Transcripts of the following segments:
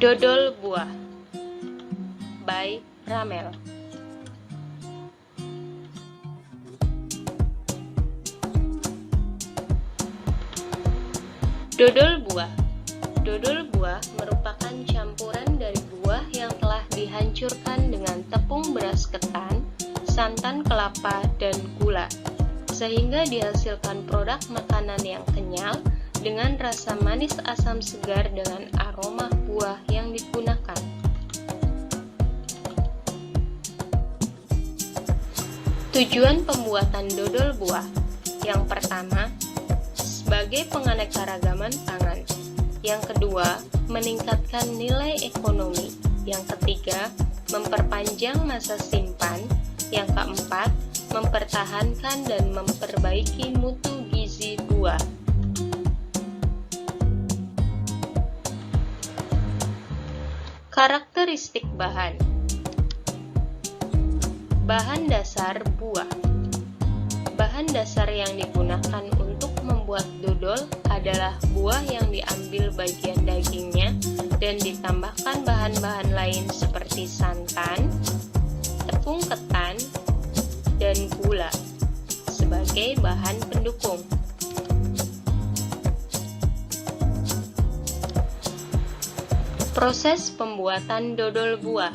Dodol buah by Ramel. Dodol buah. Dodol buah merupakan campuran dari buah yang telah dihancurkan dengan tepung beras ketan, santan kelapa, dan gula, sehingga dihasilkan produk makanan yang kenyal dengan rasa manis asam segar dengan aroma buah yang digunakan. Tujuan pembuatan dodol buah. Yang pertama, sebagai penganekaragaman pangan. Yang kedua, meningkatkan nilai ekonomi. Yang ketiga, memperpanjang masa simpan. Yang keempat, mempertahankan dan memperbaiki mutu gizi buah. Karakteristik bahan. Bahan dasar buah. Bahan dasar yang digunakan untuk membuat dodol adalah buah yang diambil bagian dagingnya dan ditambahkan bahan-bahan lain seperti santan, tepung ketan, dan gula sebagai bahan pendukung. Proses pembuatan dodol buah.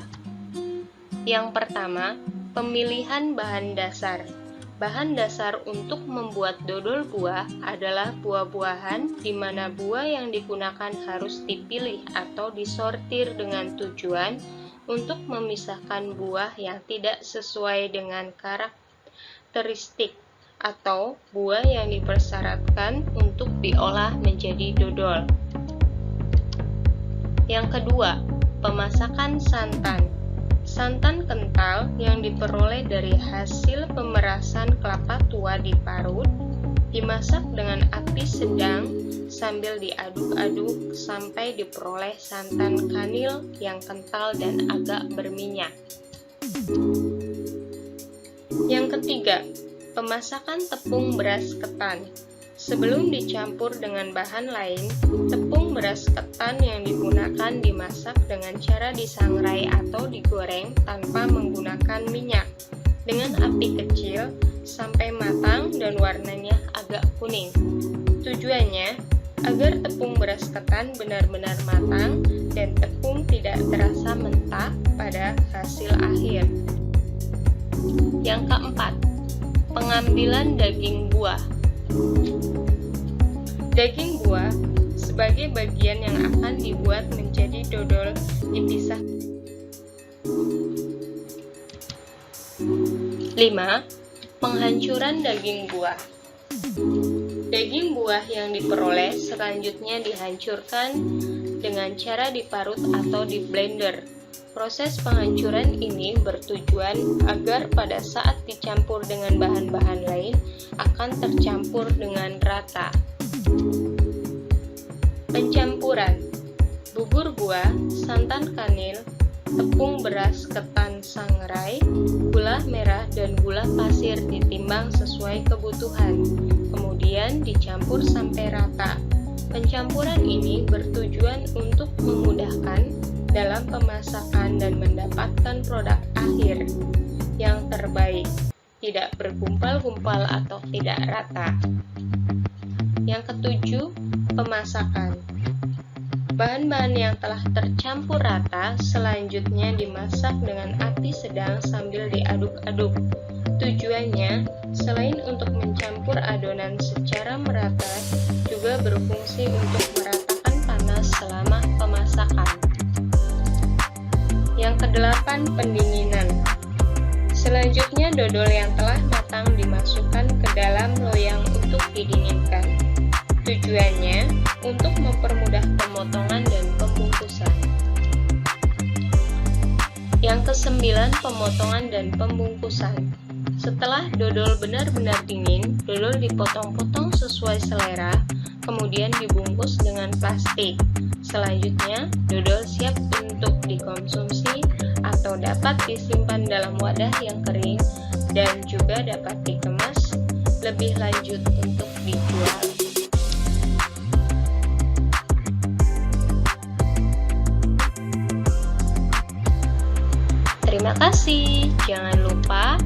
Yang pertama, pemilihan bahan dasar. Bahan dasar untuk membuat dodol buah adalah buah-buahan di mana buah yang digunakan harus dipilih atau disortir dengan tujuan untuk memisahkan buah yang tidak sesuai dengan karakteristik atau buah yang dipersyaratkan untuk diolah menjadi dodol. Yang kedua, pemasakan santan. Santan kental yang diperoleh dari hasil pemerasan kelapa tua diparut, dimasak dengan api sedang sambil diaduk-aduk sampai diperoleh santan kanil yang kental dan agak berminyak. Yang ketiga, pemasakan tepung beras ketan. Sebelum dicampur dengan bahan lain, tepung beras ketan yang digunakan dimasak dengan cara disangrai atau digoreng tanpa menggunakan minyak dengan api kecil sampai matang dan warnanya agak kuning. Tujuannya agar tepung beras ketan benar-benar matang dan tepung tidak terasa mentah pada hasil akhir. Yang keempat, pengambilan daging buah. Daging buah sebagai bagian yang akan dibuat menjadi dodol dipisah. 5. Penghancuran daging buah. Daging buah yang diperoleh selanjutnya dihancurkan dengan cara diparut atau di blender. Proses penghancuran ini bertujuan agar pada saat dicampur dengan bahan-bahan lain akan tercampur dengan rata. Pencampuran. Bubur buah, santan kanil, tepung beras ketan sangrai, gula merah dan gula pasir ditimbang sesuai kebutuhan. Kemudian dicampur sampai rata. Pencampuran ini bertujuan untuk memudahkan dalam pemasakan dan mendapatkan produk akhir yang terbaik, tidak bergumpal-gumpal atau tidak rata. Yang ketujuh, pemasakan. Bahan-bahan yang telah tercampur rata selanjutnya dimasak dengan api sedang sambil diaduk-aduk. Tujuannya, selain untuk mencampur adonan secara merata, juga berfungsi untuk meratakan panas selama pemasakan. Yang kedelapan, pendinginan. Selanjutnya, dodol yang telah matang dimasukkan ke dalam loyang untuk didinginkan. Tujuannya untuk mempermudah pemotongan dan pembungkusan. Yang kesembilan, pemotongan dan pembungkusan. Setelah dodol benar-benar dingin, dodol dipotong-potong sesuai selera, kemudian dibungkus dengan plastik. Selanjutnya, dodol siap untuk dikonsumsi atau dapat disimpan dalam wadah yang kering dan juga dapat dikemas lebih lanjut untuk dijual. Terima kasih. Jangan lupa